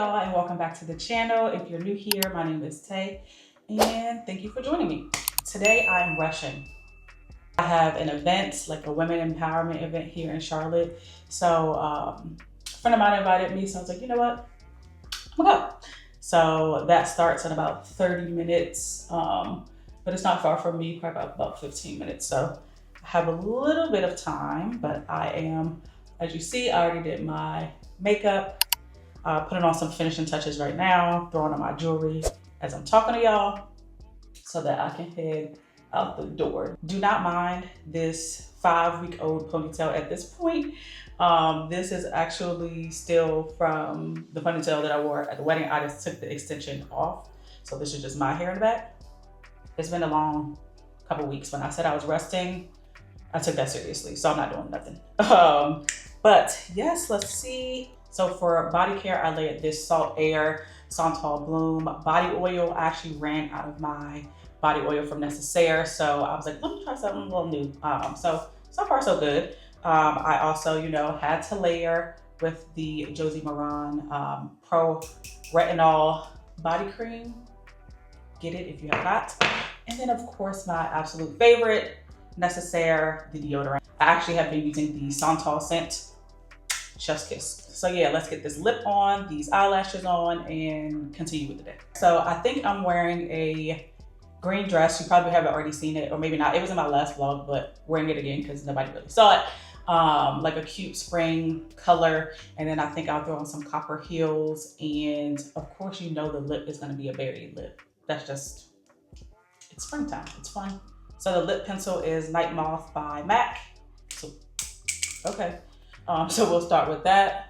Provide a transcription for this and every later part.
y'all, and welcome back to the channel. If you're new here, my name is Tay, and thank you for joining me. Today I'm rushing. I have an event, like a women empowerment event here in Charlotte. So a friend of mine invited me, so I was like, you know what, I'm gonna go. So that starts in about 30 minutes, but it's not far from me, probably about 15 minutes. So I have a little bit of time, but I am, as you see, I already did my makeup. Putting on some finishing touches right now, throwing on my jewelry as I'm talking to y'all so that I can head out the door. Do not mind this 5-week-old ponytail at this point. This is actually still from the ponytail that I wore at the wedding. I just took the extension off. So this is just my hair in the back. It's been a long couple weeks. When I said I was resting, I took that seriously. So I'm not doing nothing. But yes, let's see. So for body care, I layered this Salt Air Santal Bloom body oil. I actually ran out of my body oil from Necessaire. So I was like, let me try something a little new. So far so good. I also, had to layer with the Josie Maran Pro Retinol Body Cream. Get it if you have not. And then of course, my absolute favorite, Necessaire, the deodorant. I actually have been using the Santal scent, Chef's Kiss. So yeah, let's get this lip on, these eyelashes on, and continue with the day. So I think I'm wearing a green dress. You probably haven't already seen it, or maybe not. It was in my last vlog, but wearing it again because nobody really saw it. Like a cute spring color. And then I think I'll throw on some copper heels. And of course, the lip is gonna be a berry lip. That's just, it's springtime, it's fun. So the lip pencil is Night Moth by MAC. So, okay. So we'll start with that.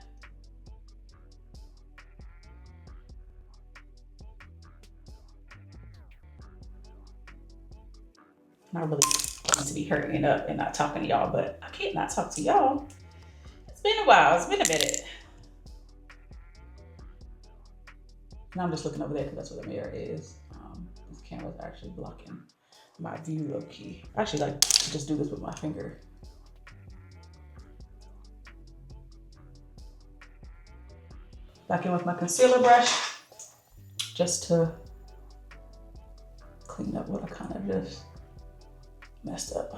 And I really want to be hurrying up and not talking to y'all, but I can't not talk to y'all. It's been a while, it's been a minute. Now I'm just looking over there because that's where the mirror is. This camera's actually blocking my view low key. I actually like to just do this with my finger. Back in with my concealer brush, just to clean up what I kind of just messed up.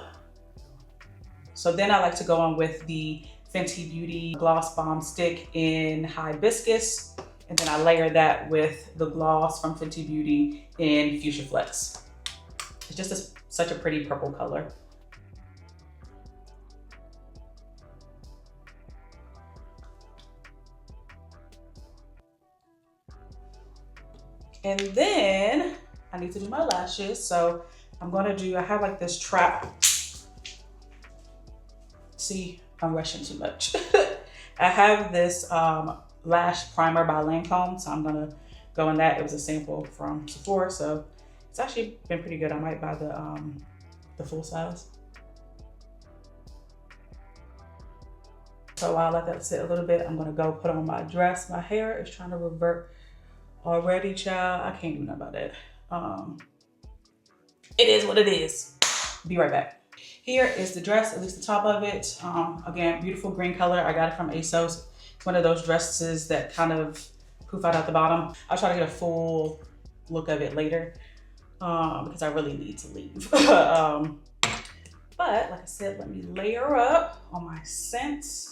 So then I like to go on with the Fenty Beauty Gloss Bomb Stick in Hibiscus, and then I layer that with the gloss from Fenty Beauty in Fuchsia Flex. It's just such a pretty purple color. And then I need to do my lashes. So I'm gonna I have like this trap. See, I'm rushing too much. I have this lash primer by Lancome. So I'm gonna go in that. It was a sample from Sephora. So it's actually been pretty good. I might buy the full size. So while I let that sit a little bit, I'm gonna go put on my dress. My hair is trying to revert already, child. I can't do nothing about that. It is what it is. Be right back. Here is the dress, at least the top of it. Again, beautiful green color. I got it from ASOS. It's one of those dresses that kind of poof out at the bottom. I'll try to get a full look of it later because I really need to leave. But like I said, let me layer up on my scents.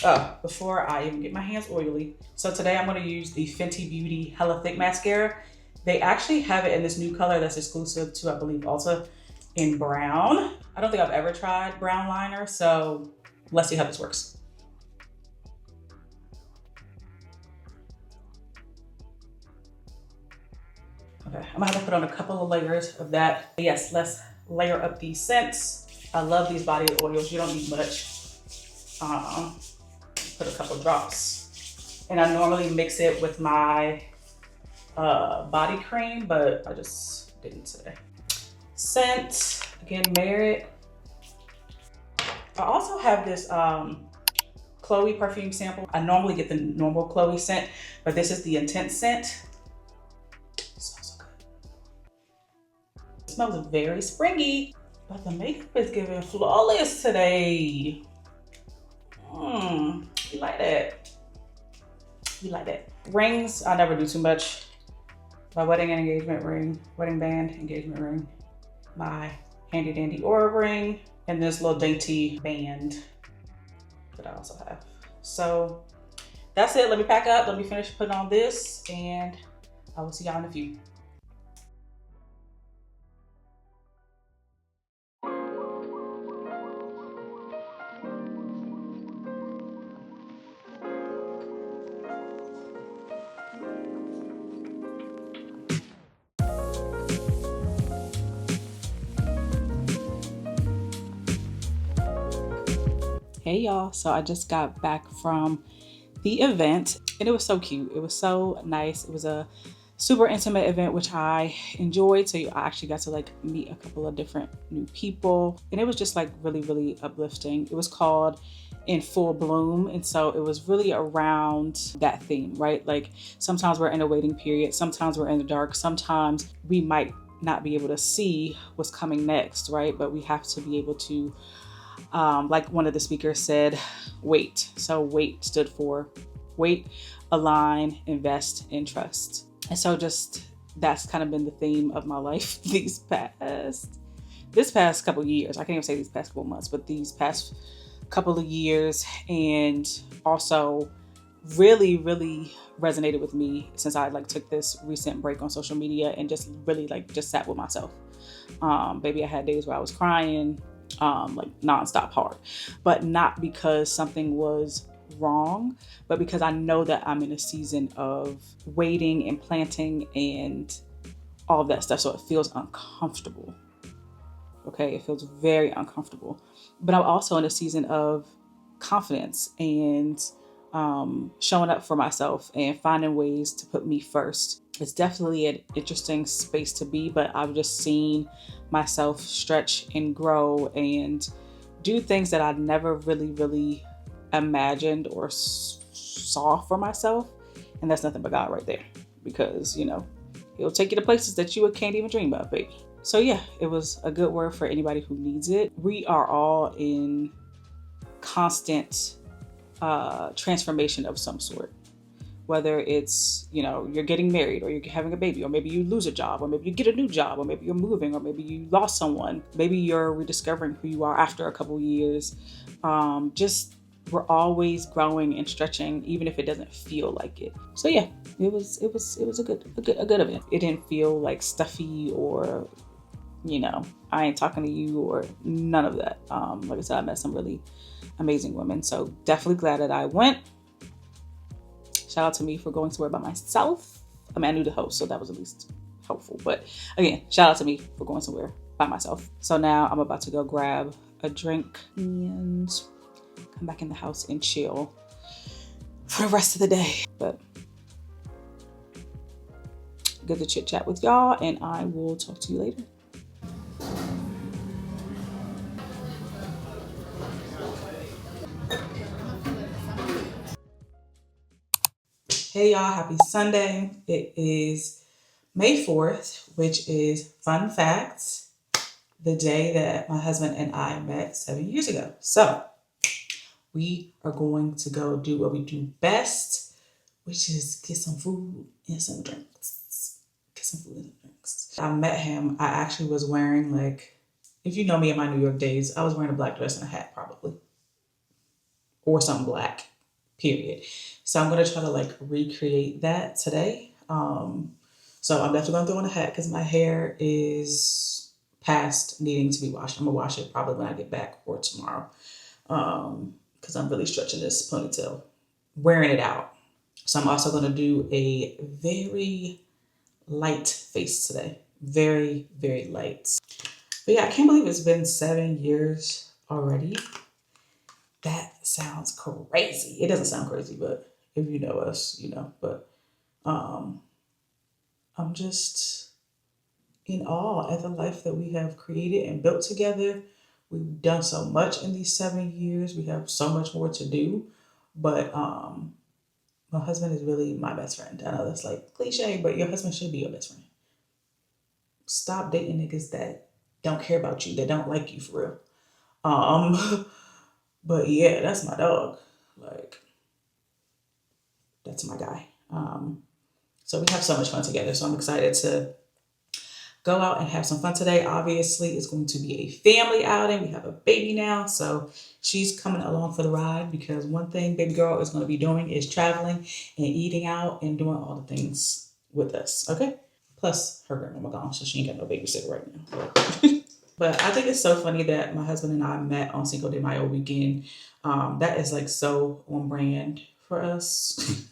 Oh, before I even get my hands oily. So today I'm gonna use the Fenty Beauty Hella Thick Mascara. They actually have it in this new color that's exclusive to, I believe, Ulta, in brown. I don't think I've ever tried brown liner, so let's see how this works. Okay, I'm gonna have to put on a couple of layers of that. Yes, let's layer up these scents. I love these body oils, you don't need much. Put a couple drops. And I normally mix it with my body cream, but I just didn't today. Scent, again, Merit. I also have this Chloe perfume sample. I normally get the normal Chloe scent, but this is the intense scent. It smells so good. It smells very springy, but the makeup is giving flawless today. You like that? We like that. Rings, I never do too much. My wedding and engagement ring, wedding band, engagement ring, my handy dandy aura ring, and this little dainty band that I also have. So that's it. Let me pack up. Let me finish putting on this, and I will see y'all in a few. Hey y'all, so I just got back from the event and it was so cute. It was so nice. It was a super intimate event, which I enjoyed. So I actually got to like meet a couple of different new people and it was just like really, really uplifting. It was called In Full Bloom. And so it was really around that theme, right? Like sometimes we're in a waiting period. Sometimes we're in the dark. Sometimes we might not be able to see what's coming next, right? But we have to be able to like one of the speakers said, wait. So wait stood for wait, align, invest, and trust. And so just that's kind of been the theme of my life this past couple of years. I can't even say these past couple of months, but these past couple of years. And also really, really resonated with me since I like took this recent break on social media and just really like just sat with myself. Baby, I had days where I was crying, like nonstop hard, but not because something was wrong, but because I know that I'm in a season of waiting and planting and all of that stuff. So it feels uncomfortable. Okay. It feels very uncomfortable, but I'm also in a season of confidence and showing up for myself and finding ways to put me first. It's definitely an interesting space to be, but I've just seen myself stretch and grow and do things that I never really, really imagined or saw for myself. And that's nothing but God right there, because, you know, He'll take you to places that you can't even dream of, baby. So yeah, it was a good word for anybody who needs it. We are all in constant transformation of some sort, whether it's, you know, you're getting married or you're having a baby, or maybe you lose a job, or maybe you get a new job, or maybe you're moving, or maybe you lost someone, maybe you're rediscovering who you are after a couple years. Just we're always growing and stretching, even if it doesn't feel like it. So yeah, it was a good event. It didn't feel like stuffy or, you know, I ain't talking to you or none of that. Like I said, I met some really amazing women. So definitely glad that I went. Shout out to me for going somewhere by myself. I mean, I knew the host, so that was at least helpful. But again, shout out to me for going somewhere by myself. So now I'm about to go grab a drink and come back in the house and chill for the rest of the day. But good to chit chat with y'all, and I will talk to you later. Hey y'all, happy Sunday. It is May 4th, which is fun facts, the day that my husband and I met 7 years ago. So we are going to go do what we do best, which is get some food and some drinks. I met him. I actually was wearing, like, if you know me in my New York days, I was wearing a black dress and a hat probably, or something black, period. So I'm going to try to like recreate that today. So I'm definitely going to throw on a hat because my hair is past needing to be washed. I'm going to wash it probably when I get back or tomorrow, because I'm really stretching this ponytail, wearing it out. So I'm also going to do a very light face today. Very, very light. But yeah, I can't believe it's been 7 years already. That sounds crazy. It doesn't sound crazy, but if you know us, you know. But I'm just in awe at the life that we have created and built together. We've done so much in these 7 years. We have so much more to do. But my husband is really my best friend. I know that's like cliche, but your husband should be your best friend. Stop dating niggas that don't care about you, that don't like you for real. But yeah, that's my dog. Like, That's my guy. So we have so much fun together. So I'm excited to go out and have some fun today. Obviously, it's going to be a family outing. We have a baby now, so she's coming along for the ride because one thing baby girl is going to be doing is traveling and eating out and doing all the things with us, okay? Plus, her grandmama gone, so she ain't got no babysitter right now. But I think it's so funny that my husband and I met on Cinco de Mayo weekend. That is like so on brand for us.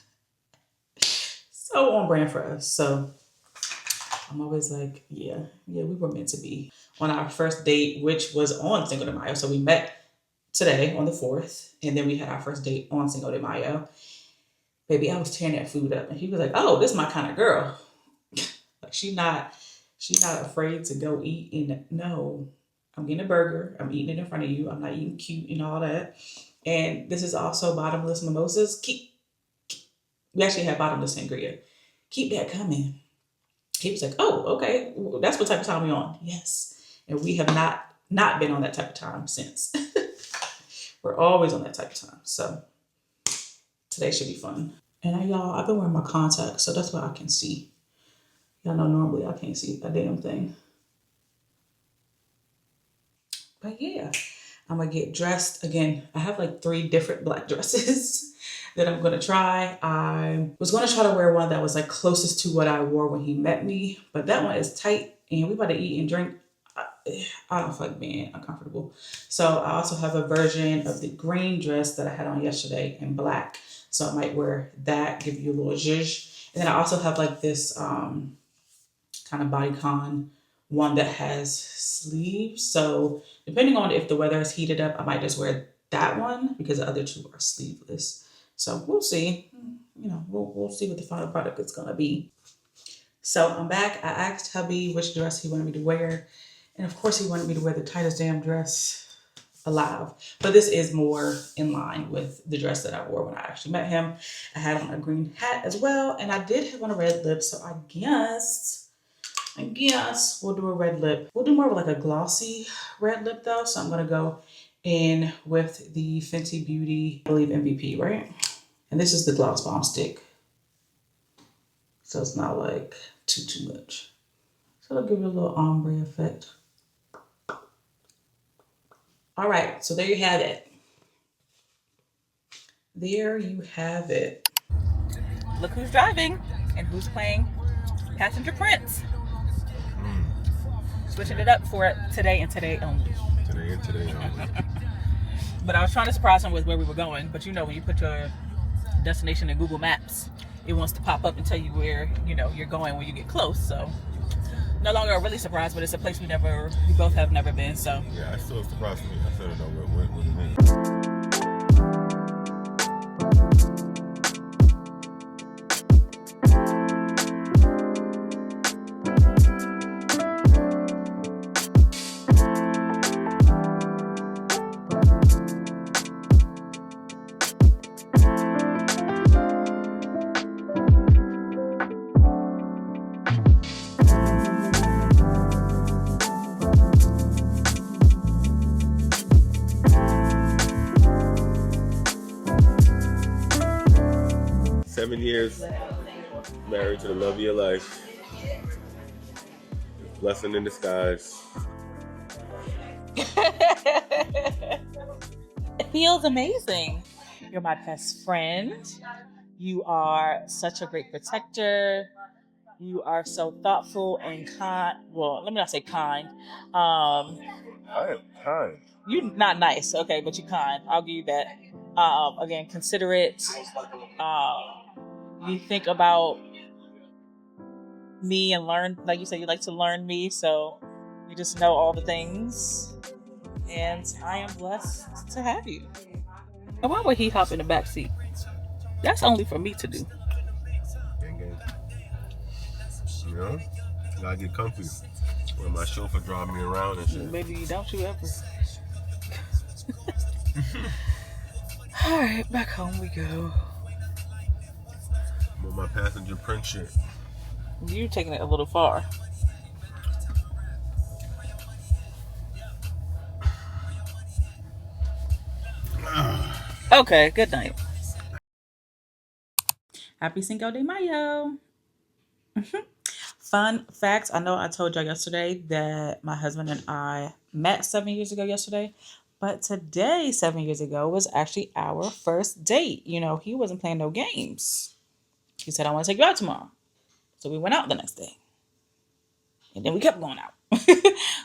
So on brand for us. So I'm always like, yeah, we were meant to be. On our first date, which was on Cinco de Mayo. So we met today on the 4th, and then we had our first date on Cinco de Mayo. Baby, I was tearing that food up, and he was like, oh, this is my kind of girl. Like she's not afraid to go eat. And no, I'm getting a burger. I'm eating it in front of you. I'm not eating cute and all that. And this is also bottomless mimosas. We actually had bottomless sangria. Keep that coming. He was like, oh, okay. Well, that's what type of time we're on. Yes. And we have not been on that type of time since. We're always on that type of time. So today should be fun. And y'all, I've been wearing my contacts, so that's why I can see. Y'all know normally I can't see a damn thing. But yeah, I'm gonna get dressed. Again, I have like 3 different black dresses that I'm gonna try. I was gonna try to wear one that was like closest to what I wore when he met me, but that one is tight and we about to eat and drink. I don't feel like being uncomfortable. So I also have a version of the green dress that I had on yesterday in black. So I might wear that, give you a little zhuzh. And then I also have like this kind of bodycon one that has sleeves. So depending on if the weather is heated up, I might just wear that one because the other 2 are sleeveless. So we'll see. You know, we'll see what the final product is gonna be. So I'm back. I asked hubby which dress he wanted me to wear. And of course he wanted me to wear the tightest damn dress alive. But this is more in line with the dress that I wore when I actually met him. I had on a green hat as well. And I did have on a red lip. So I guess we'll do a red lip. We'll do more of like a glossy red lip though. So I'm gonna go in with the Fenty Beauty, I believe MVP, right? And this is the Gloss Bomb stick. So it's not like too much. So it'll give you a little ombre effect. All right, so there you have it. There you have it. Look who's driving and who's playing passenger prince. Switching it up for today and today only. Today and today only. But I was trying to surprise him with where we were going. But you know, when you put your destination in Google Maps, it wants to pop up and tell you where, you know, you're going when you get close. So no longer a really surprised, but it's a place we both have never been. So yeah, it's still a surprise to me. I still don't know what it means. Seven years married to the love of your life. Blessing in disguise. it feels amazing. You're my best friend. You are such a great protector. You are so thoughtful and kind. Well, let me not say kind. I am kind. You're not nice, okay, but you're kind. I'll give you that. Again, considerate. You think about me and learn, like you said, you like to learn me, so you just know all the things. And I am blessed to have you. And why would he hop in the back seat? That's only for me to do. Gang, gang. You know, gotta get comfy. When my chauffeur drive me around and shit. Baby, don't you ever. All right, back home we go. I'm on my passenger print shit. You taking it a little far. Okay, good night. Happy Cinco de Mayo. Fun facts. I know I told y'all yesterday that my husband and I met 7 years ago yesterday, but today, 7 years ago, was actually our first date. You know, he wasn't playing no games. He said, I want to take you out tomorrow. So we went out the next day. And then we kept going out.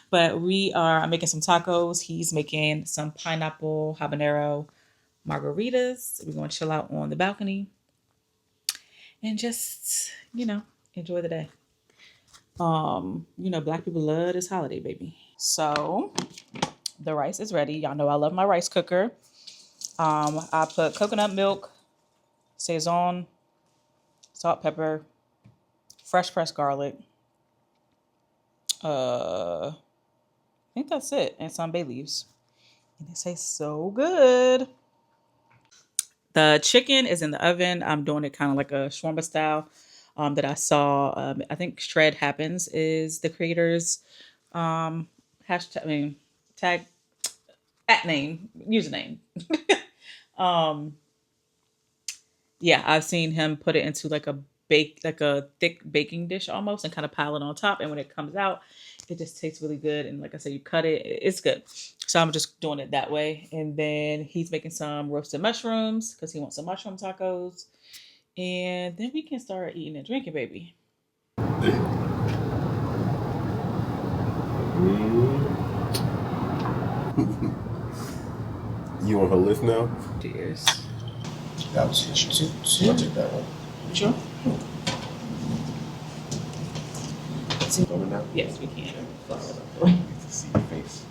But we are making some tacos. He's making some pineapple habanero margaritas. We're going to chill out on the balcony and just, enjoy the day. Black people love this holiday, baby. So the rice is ready. Y'all know I love my rice cooker. I put coconut milk, Saison, salt, pepper, fresh pressed garlic. I think that's it. And some bay leaves. And it tastes so good. The chicken is in the oven. I'm doing it kind of like a shawarma style that I saw. I think Shred Happens is the creator's tag at name, username. Yeah, I've seen him put it into like a thick baking dish almost and kind of pile it on top. And when it comes out, it just tastes really good. And like I said, you cut it, it's good. So I'm just doing it that way. And then he's making some roasted mushrooms because he wants some mushroom tacos. And then we can start eating and drinking, baby. You on her list now? Cheers. That was interesting. I'll take that one. Sure. Over now? Yes, we can. You can see your face.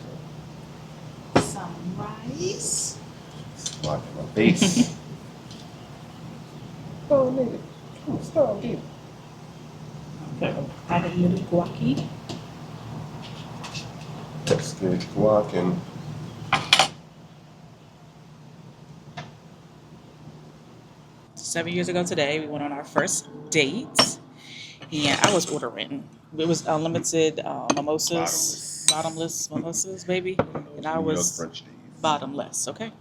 Some rice. Blocking my face. Oh, nigga. Come on, stop, dude. Okay. Add a little guac. That's good. Guac and 7 years ago today, we went on our first date, and I was ordering. It was unlimited mimosas, bottomless mimosas, baby, and I was bottomless. Okay.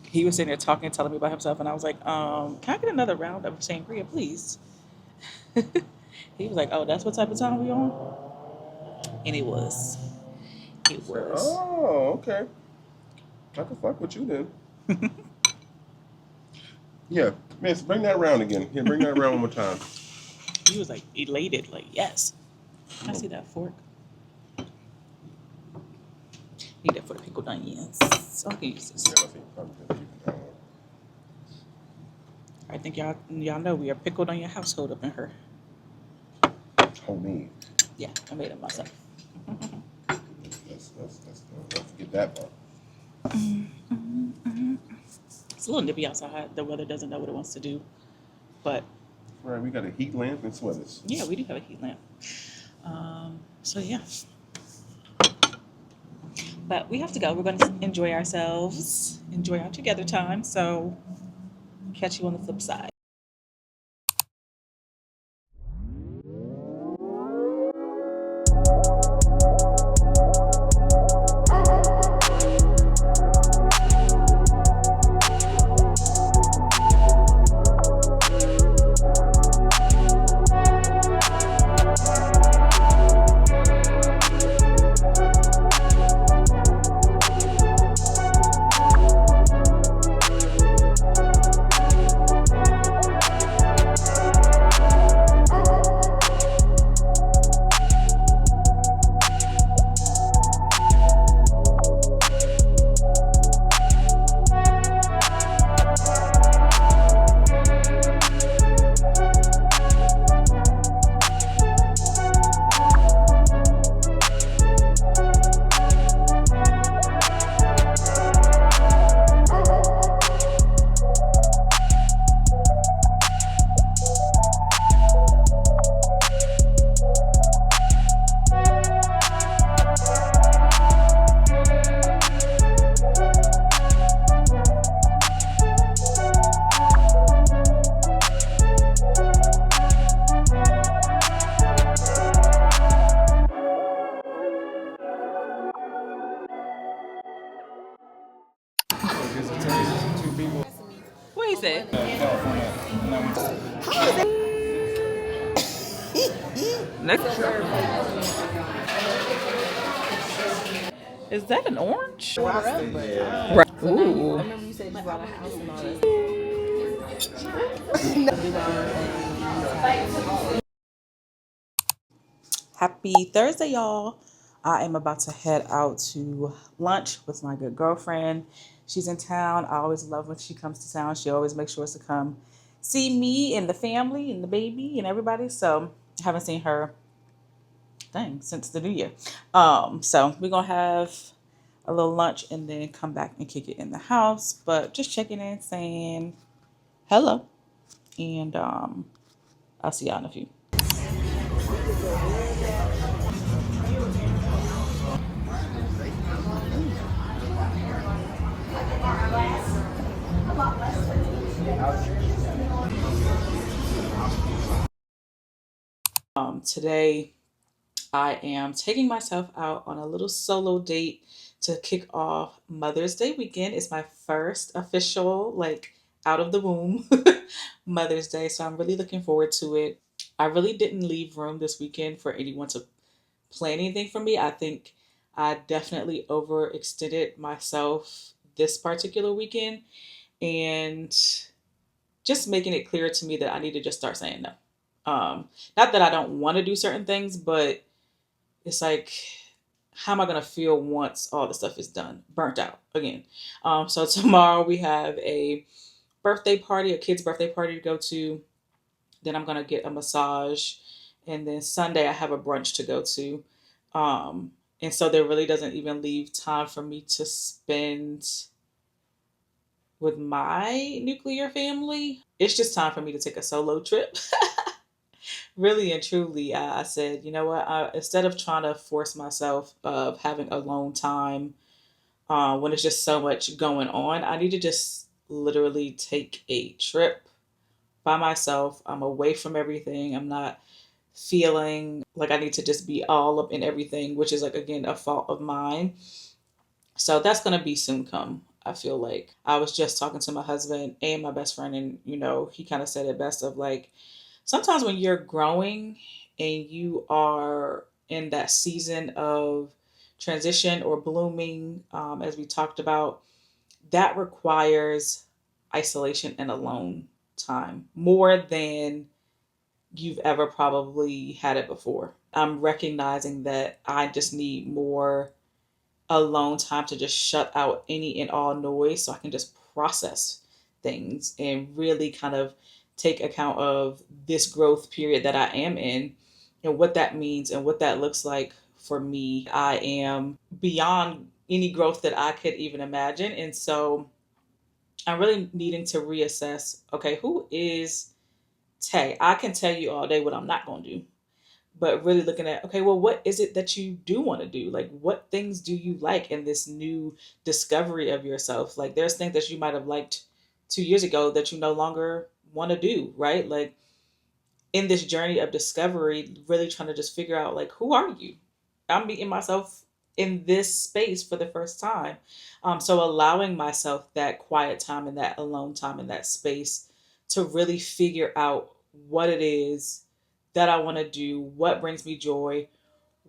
He was sitting there talking, telling me about himself, and I was like, "Can I get another round of sangria, please?" He was like, "Oh, that's what type of time we on?" And it was. It was. Oh, okay. I can fuck with you then. Yeah, man, bring that round again. Here, bring that round one more time. He was like elated, like, yes. I see that fork. Need that for the pickled onions. So I can use this. Yeah, I think probably could keep that one. I think y'all know we are pickled onion household up in her. Homemade. Yeah, I made it myself. Don't forget that part. It's a little nippy outside. The weather doesn't know what it wants to do. But Right, we got a heat lamp and sweaters. yeah, we do have a heat lamp. So yeah. But we have to go. We're going to enjoy ourselves, enjoy our together time. So catch you on the flip side. said. Next. Is that an orange? Right. Ooh. I remember you said you bought a house and all that. Happy Thursday, y'all. I am about to head out to lunch with my good girlfriend. She's in town. I always love when she comes to town. She always makes sure to come see me and the family and the baby and everybody. So I haven't seen her, since the new year. So we're going to have a little lunch and then come back and kick it in the house. But just checking in, saying hello. And I'll see y'all in a few. Today I am taking myself out on a little solo date to kick off Mother's Day weekend. It's my first official, like, out of the womb Mother's Day. So I'm really looking forward to it. I really didn't leave room this weekend for anyone to plan anything for me. I think I definitely overextended myself this particular weekend, and just making it clear to me that I need to just start saying no. Not that I don't want to do certain things, but it's like, how am I gonna feel once all the stuff is done, burnt out again? So tomorrow we have a birthday party, a kid's birthday party to go to. Then I'm gonna get a massage, and then Sunday I have a brunch to go to. And so there really doesn't even leave time for me to spend with my nuclear family. It's just time for me to take a solo trip. Really and truly, I said, you know what? Instead of trying to force myself of having alone time when it's just so much going on, I need to just literally take a trip by myself. I'm away from everything. I'm not feeling like I need to just be all up in everything, which is, like, again, a fault of mine. So that's going to be soon come. I feel like I was just talking to my husband and my best friend, and, he kind of said it best of, like, sometimes when you're growing and you are in that season of transition or blooming, as we talked about, that requires isolation and alone time more than you've ever probably had it before. I'm recognizing that I just need more alone time to just shut out any and all noise so I can just process things and really kind of take account of this growth period that I am in and what that means and what that looks like for me. I am beyond any growth that I could even imagine. And so I'm really needing to reassess, okay, who is Tay? I can tell you all day what I'm not going to do, but really looking at, okay, well, what is it that you do want to do? Like, what things do you like in this new discovery of yourself? Like, there's things that you might have liked 2 years ago that you no longer want to do, right? Like, in this journey of discovery, really trying to just figure out, like, who are you? I'm meeting myself in this space for the first time. So allowing myself that quiet time and that alone time in that space to really figure out what it is that I want to do, what brings me joy,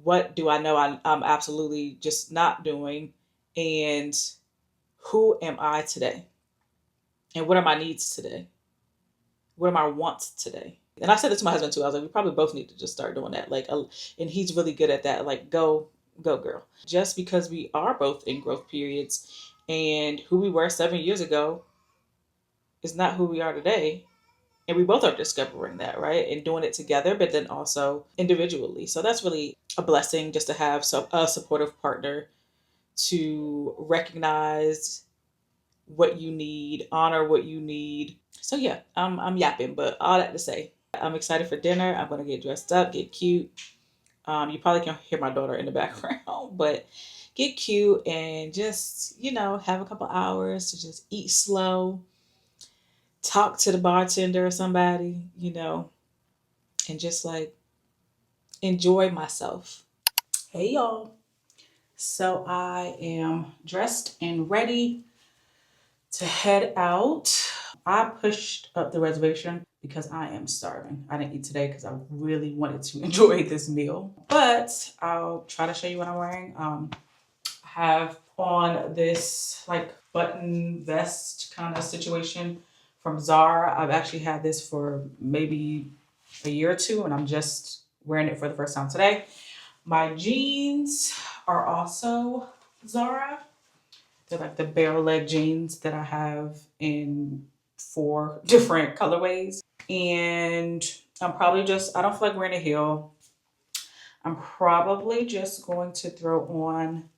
what do I know I'm absolutely just not doing, and who am I today? And what are my needs today? What are my wants today? And I said this to my husband too. I was like, we probably both need to just start doing that. Like, and he's really good at that. Like, go girl. Just because we are both in growth periods, and who we were 7 years ago is not who we are today. And we both are discovering that, right? And doing it together, but then also individually. So that's really a blessing, just to have a supportive partner to recognize what you need, honor what you need. So yeah, I'm yapping, but all that to say, I'm excited for dinner. I'm gonna get dressed up, get cute. You probably can hear my daughter in the background, but get cute and just, have a couple hours to just eat slow, talk to the bartender or somebody, and just, like, enjoy myself. Hey y'all. So I am dressed and ready to head out. I pushed up the reservation because I am starving. I didn't eat today because I really wanted to enjoy this meal. But I'll try to show you what I'm wearing. I have on this like button vest kind of situation from Zara. I've actually had this for maybe a year or two, and I'm just wearing it for the first time today. My jeans are also Zara. They're like the bare leg jeans that I have in 4 different colorways. And I'm probably just, I don't feel like wearing a heel. I'm probably just going to throw on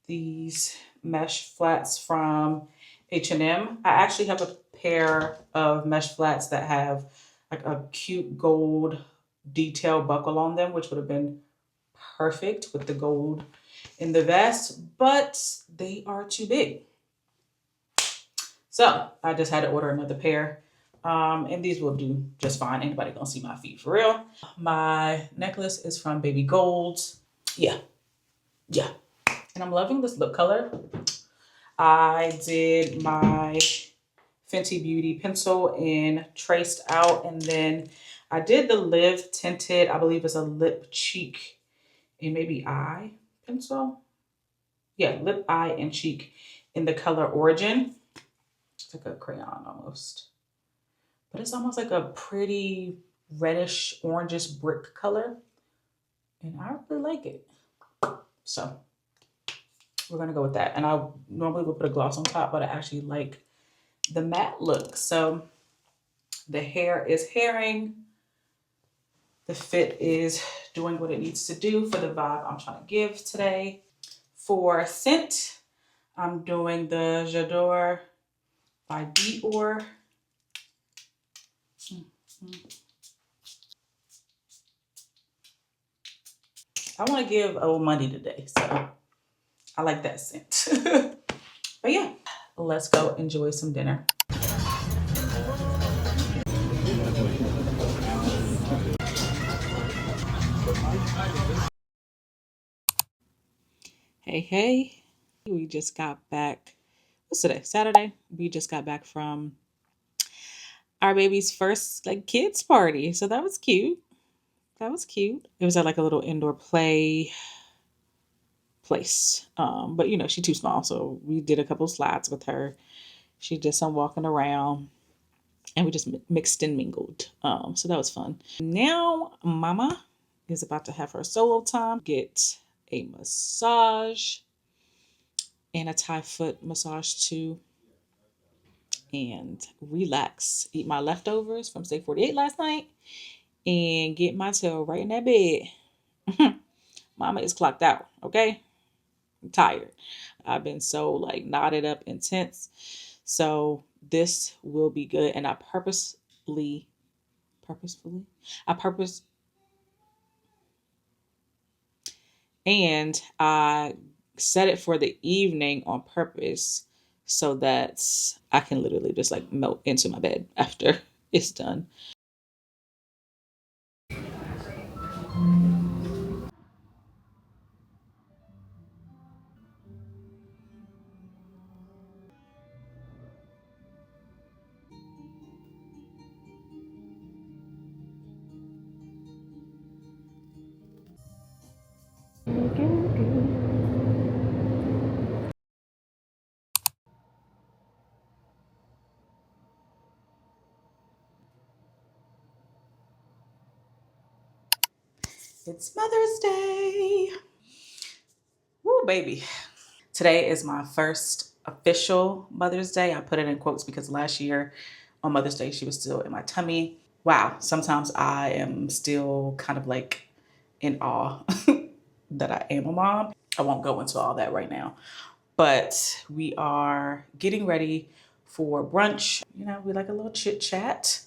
these mesh flats from H&M. I actually have a pair of mesh flats that have like a cute gold detail buckle on them, which would have been perfect with the gold in the vest, but they are too big. So I just had to order another pair. And these will do just fine. Anybody gonna see my feet for real. My necklace is from Baby Gold. Yeah. And I'm loving this lip color. I did my Fenty Beauty pencil in traced out, and then I did the Live tinted, I believe it's a lip cheek and maybe eye pencil. Yeah, lip, eye, and cheek in the color Origin. It's like a crayon almost. But it's almost like a pretty reddish, orangish brick color. And I really like it. So we're gonna go with that. And I normally would put a gloss on top, but I actually like the matte look. So the hair is hairing. The fit is doing what it needs to do for the vibe I'm trying to give today. For scent, I'm doing the J'adore by Dior. I want to give old money today, so I like that scent. But yeah, let's go enjoy some dinner. Hey, we just got back. What's today? Saturday. We just got back from our baby's first like kids party. So that was cute. It was at like a little indoor play place. But you know, she's too small. So we did a couple slides with her. She did some walking around and we just mixed and mingled. So that was fun. Now mama is about to have her solo time, get a massage and a Thai foot massage too, and relax, eat my leftovers from Stay 48 last night, and get my tail right in that bed. Mama is clocked out, okay? I'm tired. I've been so like knotted up and tense. So this will be good. And I set it for the evening on purpose so that I can literally just like melt into my bed after it's done. It's Mother's Day. Woo, baby. Today is my first official Mother's Day. I put it in quotes because last year on Mother's Day, she was still in my tummy. Wow, sometimes I am still kind of like in awe that I am a mom. I won't go into all that right now, but we are getting ready for brunch. You know, we like a little chit chat.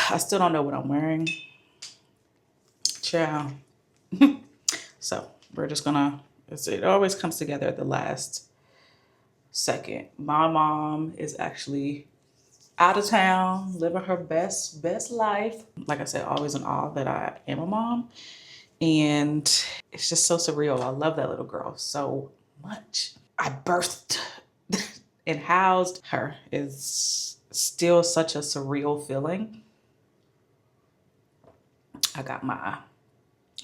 I still don't know what I'm wearing. Ciao. So we're just gonna, it always comes together at the last second. My mom is actually out of town, living her best life. Like I said, always in awe that I am a mom. And it's just so surreal. I love that little girl so much. I birthed and housed her is still such a surreal feeling. I got my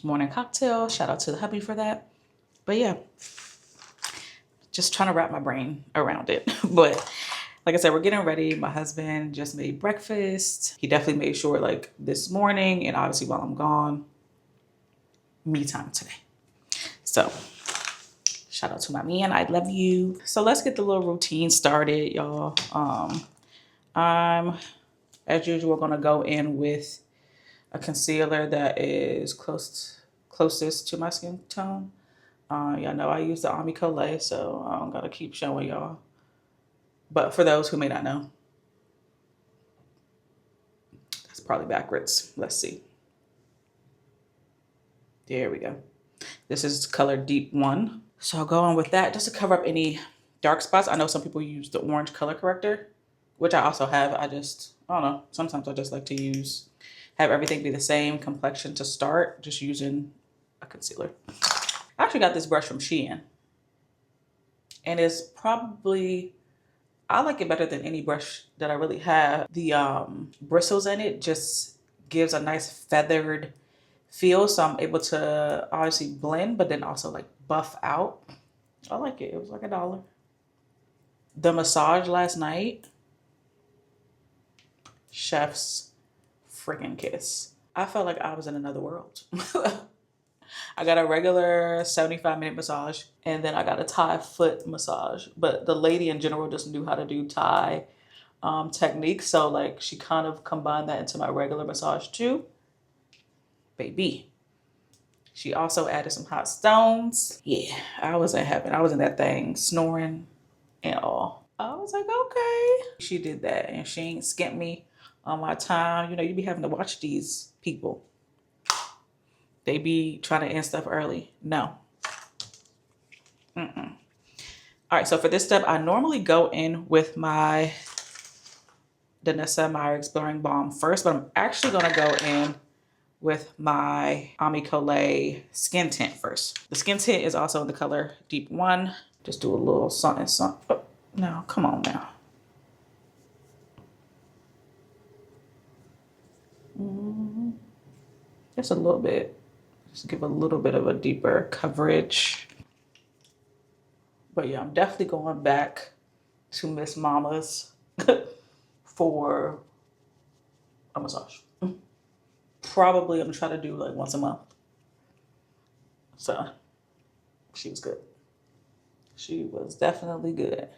morning cocktail. Shout out to the hubby for that. But yeah, just trying to wrap my brain around it. But like I said, we're getting ready. My husband just made breakfast. He definitely made sure like this morning, and obviously while I'm gone, me time today. So shout out to my man. I love you. So let's get the little routine started, y'all. I'm, as usual, gonna go in with a concealer that is closest to my skin tone. Y'all know I use the Army Colay, so I don't gotta keep showing y'all. But for those who may not know, that's probably backwards. Let's see. There we go. This is color Deep 1. So I'll go on with that just to cover up any dark spots. I know some people use the orange color corrector, which I also have. I don't know. Sometimes I just like to have everything be the same complexion to start, just using a concealer. I actually got this brush from Shein. And it's probably, I like it better than any brush that I really have. The bristles in it just gives a nice feathered feel. So I'm able to obviously blend, but then also like buff out. I like it. It was like $1. The massage last night, chef's freaking kiss. I felt like I was in another world. I got a regular 75-minute massage, and then I got a Thai foot massage. But the lady in general just knew how to do Thai techniques. So like she kind of combined that into my regular massage too. Baby. She also added some hot stones. Yeah, I was in heaven. I was in that thing snoring and all. I was like, okay. She did that, and she ain't skimped me on my time. You know, you be having to watch these people. They be trying to end stuff early. No. All right, so for this step, I normally go in with my Danessa Meyer Exploring Balm first, but I'm actually gonna go in with my Ami Colay skin tint first. The skin tint is also in the color Deep 1. Just do a little something. Oh, no, come on now. Just a little bit. Just give a little bit of a deeper coverage. But yeah, I'm definitely going back to Miss Mama's for a massage. Probably I'm gonna try to do like once a month. So she was good. She was definitely good.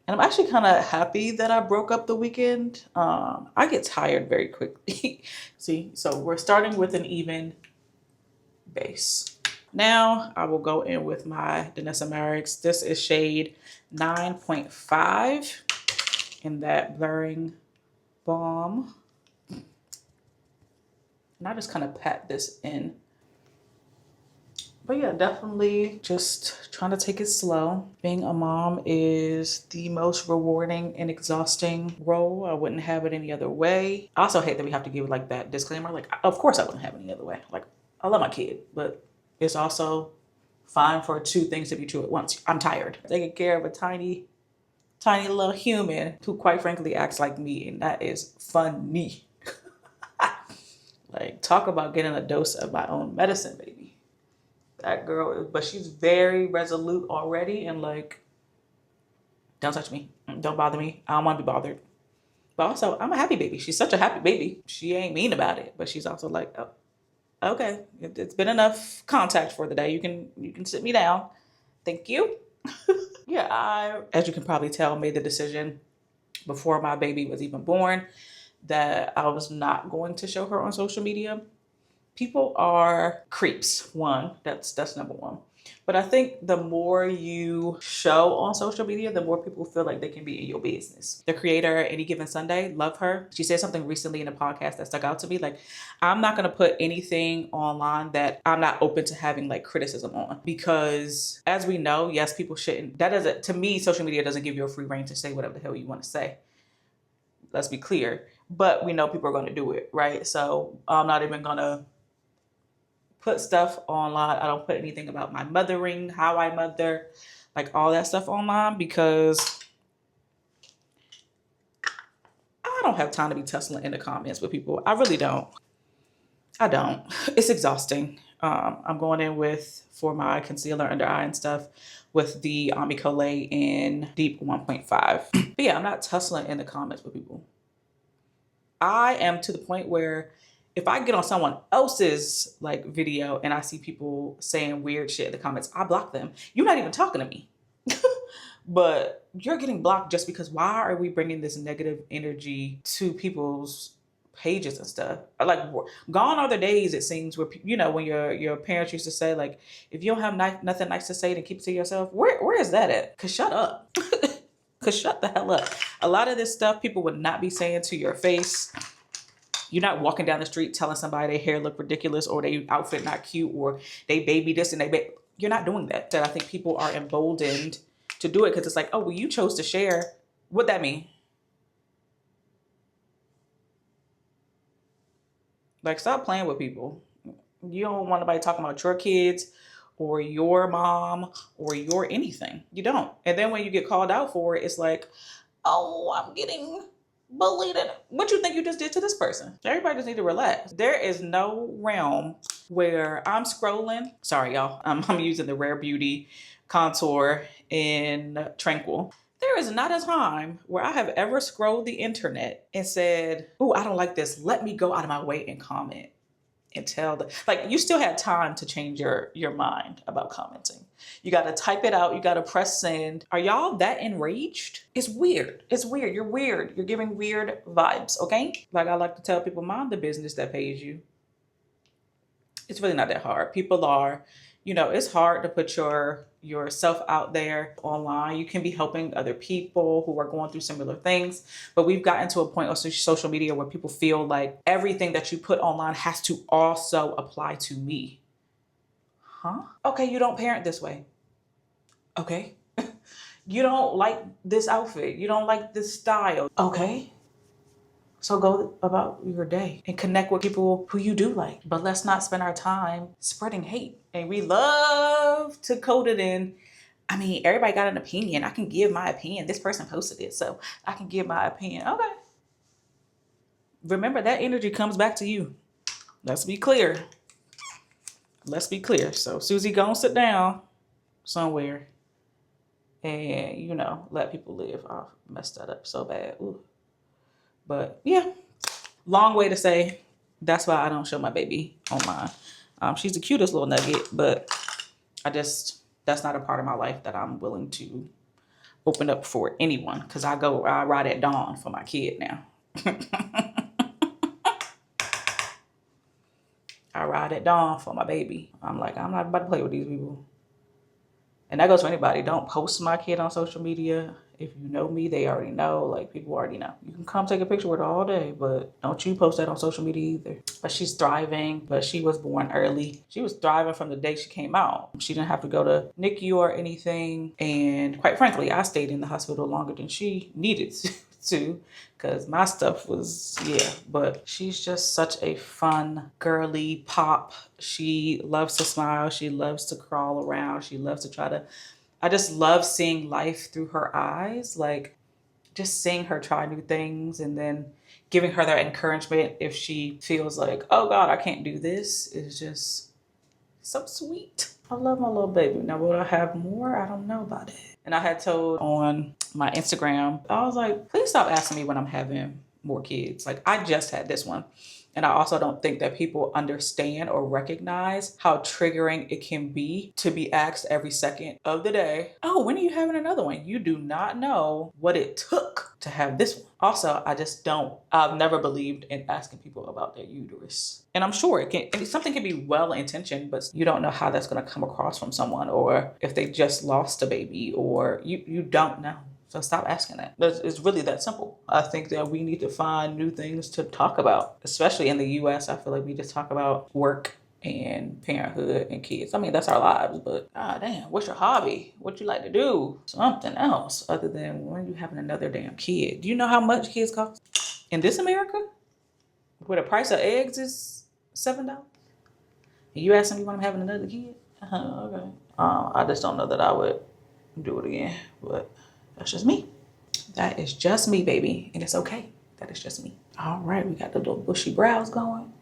And I'm actually kind of happy that I broke up the weekend. I get tired very quickly. See, so we're starting with an even base. Now I will go in with my Danessa Merrick's. This is shade 9.5 in that blurring balm. And I just kind of pat this in. But yeah, definitely just trying to take it slow. Being a mom is the most rewarding and exhausting role. I wouldn't have it any other way. I also hate that we have to give like that disclaimer. Like, of course I wouldn't have it any other way. Like, I love my kid, but it's also fine for two things to be true at once. I'm tired. Taking care of a tiny little human who quite frankly acts like me, and that is funny. Like, talk about getting a dose of my own medicine, baby. That girl, but she's very resolute already, and like, don't touch me. Don't bother me. I don't want to be bothered. But also, I'm a happy baby. She's such a happy baby. She ain't mean about it, but she's also like, oh, okay, it's been enough contact for the day. You can sit me down. Thank you. Yeah, I, as you can probably tell, made the decision before my baby was even born that I was not going to show her on social media. People are creeps. One, that's number one. But I think the more you show on social media, the more people feel like they can be in your business. The creator, Any Given Sunday, love her. She said something recently in a podcast that stuck out to me. Like, I'm not going to put anything online that I'm not open to having like criticism on. Because as we know, yes, people shouldn't. That doesn't, to me, social media doesn't give you a free reign to say whatever the hell you want to say. Let's be clear. But we know people are going to do it, right? So I'm not even going to put stuff online. I don't put anything about my mothering, how I mother, like all that stuff online, because don't have time to be tussling in the comments with people. I really don't. I don't. It's exhausting. I'm going in for my concealer under eye and stuff with the Colay in Deep 1.5. But yeah, I'm not tussling in the comments with people. I am to the point where if I get on someone else's like video and I see people saying weird shit in the comments, I block them. You're not even talking to me. But you're getting blocked just because why are we bringing this negative energy to people's pages and stuff? Like, gone are the days, it seems, where, you know, when your parents used to say, like, if you don't have nothing nice to say, then keep it to yourself. Where is that at? Because shut up. Because shut the hell up. A lot of this stuff people would not be saying to your face. You're not walking down the street telling somebody their hair look ridiculous or their outfit not cute or they baby this and you're not doing that. I think people are emboldened to do it because it's like, oh, well, you chose to share. What'd that mean? Like, stop playing with people. You don't want nobody talking about your kids or your mom or your anything. You don't. And then when you get called out for it, it's like, oh, I'm getting bullied. What you think you just did to this person? Everybody just need to relax. There is no realm where I'm scrolling. Sorry, y'all. I'm using the Rare Beauty contour in Tranquil. There is not a time where I have ever scrolled the internet and said, oh, I don't like this. Let me go out of my way and comment and tell like, you still have time to change your mind about commenting. You got to type it out. You got to press send. Are y'all that enraged? It's weird. It's weird. You're weird. You're giving weird vibes. Okay. Like I like to tell people, mind the business that pays you. It's really not that hard. People are, you know, it's hard to put yourself out there online. You can be helping other people who are going through similar things, but we've gotten to a point of social media where people feel like everything that you put online has to also apply to me. Huh? Okay, you don't parent this way. Okay. You don't like this outfit. You don't like this style. Okay. So go about your day and connect with people who you do like. But let's not spend our time spreading hate. And we love to code it in. I mean, everybody got an opinion. I can give my opinion. This person posted it, so I can give my opinion. Okay. Remember, that energy comes back to you. Let's be clear. Let's be clear. So Susie, go and sit down somewhere and, you know, let people live. I messed that up so bad. Ooh. But yeah, long way to say that's why I don't show my baby online. She's the cutest little nugget, but that's not a part of my life that I'm willing to open up for anyone. Cause I ride at dawn for my kid now. I ride at dawn for my baby. I'm like, I'm not about to play with these people. And that goes for anybody. Don't post my kid on social media. If you know me, they already know. Like, people already know. You can come take a picture with her all day, but don't you post that on social media either. But she's thriving, but she was born early. She was thriving from the day she came out. She didn't have to go to NICU or anything. And quite frankly, I stayed in the hospital longer than she needed to, because my stuff was, yeah. But she's just such a fun, girly pop. She loves to smile. She loves to crawl around. She loves to I just love seeing life through her eyes, like just seeing her try new things and then giving her that encouragement if she feels like, oh God, I can't do this, is just so sweet. I love my little baby. Now, will I have more? I don't know about it. And I had told on my Instagram, I was like, please stop asking me when I'm having more kids. Like, I just had this one. And I also don't think that people understand or recognize how triggering it can be to be asked every second of the day, oh, when are you having another one? You do not know what it took to have this one. Also, I've never believed in asking people about their uterus. And I'm sure something can be well-intentioned, but you don't know how that's going to come across from someone, or if they just lost a baby, or you don't know. So stop asking that. It's really that simple. I think that we need to find new things to talk about, especially in the US. I feel like we just talk about work and parenthood and kids. I mean, that's our lives, but damn, what's your hobby? What you like to do? Something else other than when you having another damn kid. Do you know how much kids cost in this America? Where the price of eggs is $7? And you asking me when I'm having another kid? Okay. I just don't know that I would do it again, but that's just me. That is just me, baby. And it's okay. That is just me. All right, we got the little bushy brows going.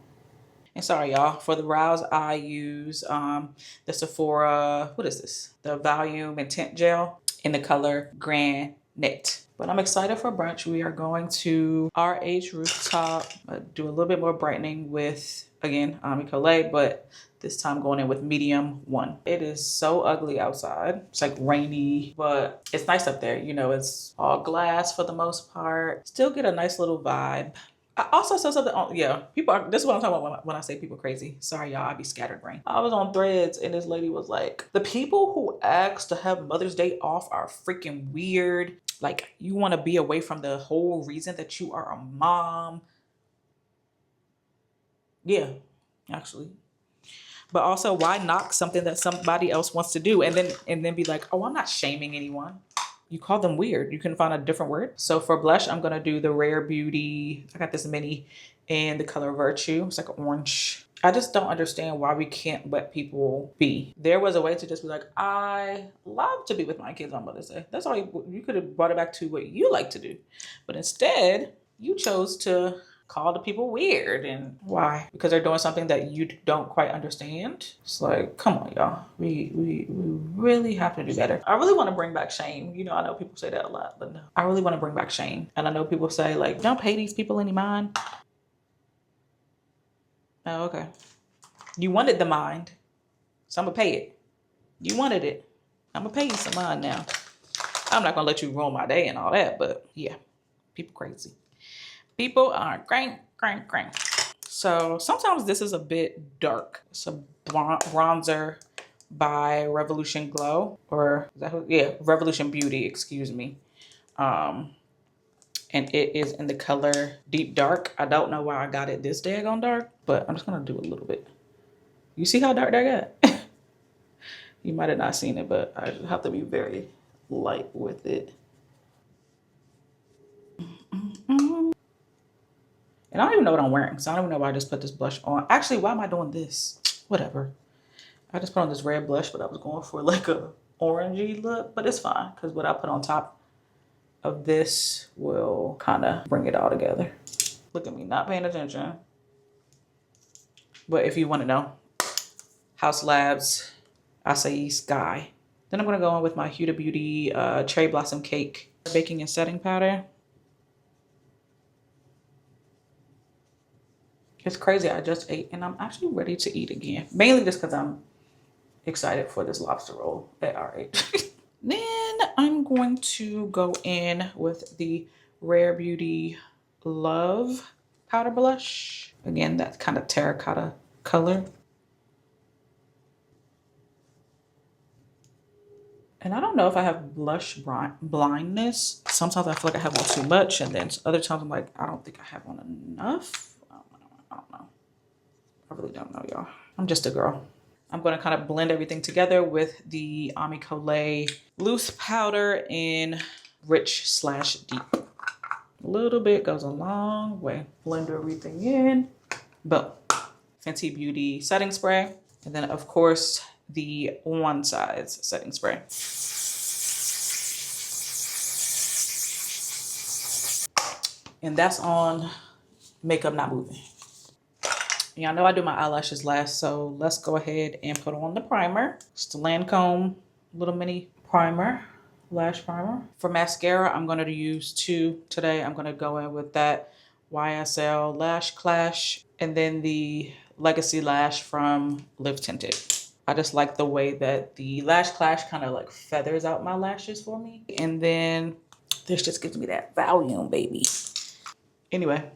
And sorry, y'all, for the brows, I use the Sephora, what is this? The Volume and Tint Gel in the color Granite. But I'm excited for brunch. We are going to RH Rooftop, do a little bit more brightening with, again, whileeeeee, but this time going in with medium 1. It is so ugly outside. It's like rainy, but it's nice up there. You know, it's all glass for the most part. Still get a nice little vibe. I also saw something on, yeah, people are, this is what I'm talking about when I say people crazy. Sorry, y'all, I be scattered brain. I was on Threads and this lady was like, the people who ask to have Mother's Day off are freaking weird. Like, you want to be away from the whole reason that you are a mom. Yeah, actually. But also, why knock something that somebody else wants to do and then be like, oh, I'm not shaming anyone. You call them weird. You can find a different word. So for blush, I'm going to do the Rare Beauty. I got this mini in the color Virtue. It's like an orange. I just don't understand why we can't let people be. There was a way to just be like, I love to be with my kids on Mother's Day. That's all you could have brought it back to what you like to do. But instead, you chose to call the people weird. And why? Because they're doing something that you don't quite understand. It's like, come on, y'all. We really have to do better. I really want to bring back shame. You know, I know people say that a lot, but no. I really want to bring back shame. And I know people say, like, don't pay these people any mind. Oh, okay. You wanted the mind, so I'm gonna pay it. You wanted it. I'm gonna pay you some mind now. I'm not gonna let you ruin my day and all that, but yeah, people crazy. People are crank. So sometimes this is a bit dark. It's a bronzer by Revolution Glow, or is that who? Yeah, Revolution Beauty, excuse me. And it is in the color Deep Dark. I don't know why I got it this daggone dark, but I'm just gonna do a little bit. You see how dark that got? You might have not seen it, but I have to be very light with it. And I don't even know what I'm wearing, so I don't even know why I just put this blush on. Actually, why am I doing this? Whatever. I just put on this red blush, but I was going for like a orangey look, but it's fine because what I put on top of this will kind of bring it all together. Look at me, not paying attention. But if you want to know, House Labs Acai Sky. Then I'm going to go in with my Huda Beauty Cherry Blossom Cake Baking and Setting Powder. It's crazy, I just ate and I'm actually ready to eat again. Mainly just because I'm excited for this lobster roll at RH. Then I'm going to go in with the Rare Beauty Love Powder Blush. Again, that kind of terracotta color. And I don't know if I have blush blindness. Sometimes I feel like I have on too much, and then other times I'm like, I don't think I have on enough. I don't know. I really don't know, y'all. I'm just a girl. I'm going to kind of blend everything together with the whileeeeee loose powder in rich/deep. A little bit goes a long way. Blend everything in. Boom. Fenty Beauty setting spray. And then, of course, the One Size setting spray. And that's on Makeup Not Moving. Y'all know I do my eyelashes last, so let's go ahead and put on the primer. It's the Lancome little mini primer, lash primer. For mascara, I'm going to use 2 today. I'm going to go in with that YSL Lash Clash and then the Legacy Lash from Live Tinted. I just like the way that the Lash Clash kind of like feathers out my lashes for me. And then this just gives me that volume, baby. Anyway.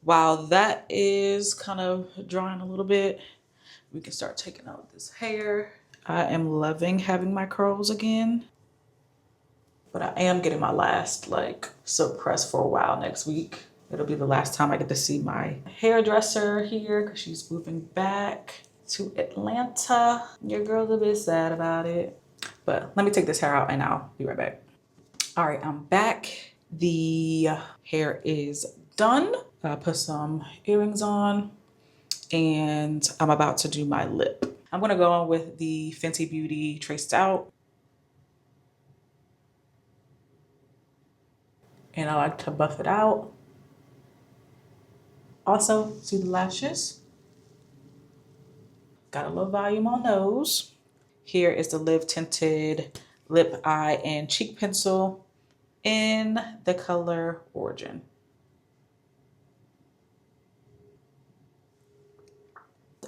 While that is kind of drying a little bit, we can start taking out this hair. I am loving having my curls again, but I am getting my last like suppress for a while next week. It'll be the last time I get to see my hairdresser here because she's moving back to Atlanta. Your girl's a bit sad about it, but let me take this hair out and I'll be right back. All right, I'm back. The hair is done. I put some earrings on and I'm about to do my lip. I'm gonna go on with the Fenty Beauty Traced Out. and I like to buff it out. Also, see the lashes? Got a little volume on those. Here is the Live Tinted Lip, Eye, and Cheek Pencil in the color Origin.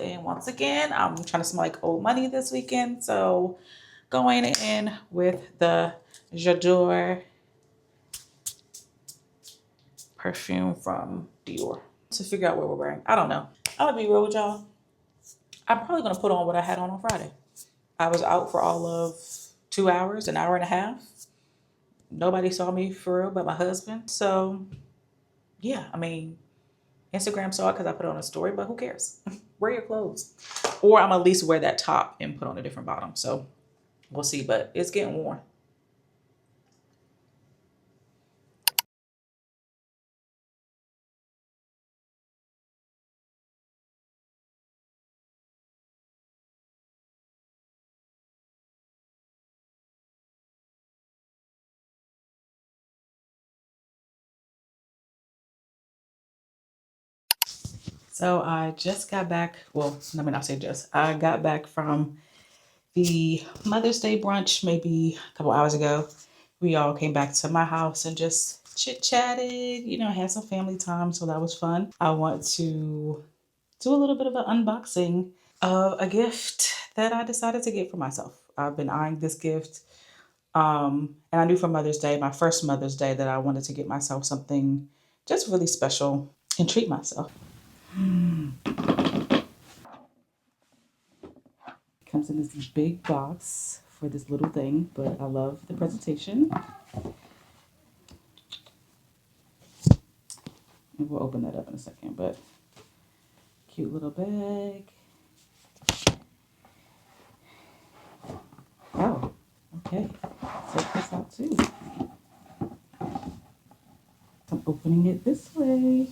And once again, I'm trying to smell like old money this weekend, so going in with the J'adore perfume from Dior to figure out what we're wearing. I don't know. I'm gonna be real with y'all. I'm probably gonna put on what I had on Friday. I was out for all of 2 hours, an hour and a half. Nobody saw me for real but my husband. So yeah, I mean, Instagram saw it because I put it on a story, but who cares? Wear your clothes. Or I'm at least wear that top and put on a different bottom. So we'll see, but it's getting warm. So I just got back. Well, let me not say just. I got back from the Mother's Day brunch maybe a couple hours ago. We all came back to my house and just chit-chatted, you know, had some family time. So that was fun. I want to do a little bit of an unboxing of a gift that I decided to get for myself. I've been eyeing this gift. And I knew for Mother's Day, my first Mother's Day, that I wanted to get myself something just really special and treat myself. Comes in this big box for this little thing, but I love the presentation. And we'll open that up in a second, but cute little bag. Oh, okay. Check this out too. I'm opening it this way.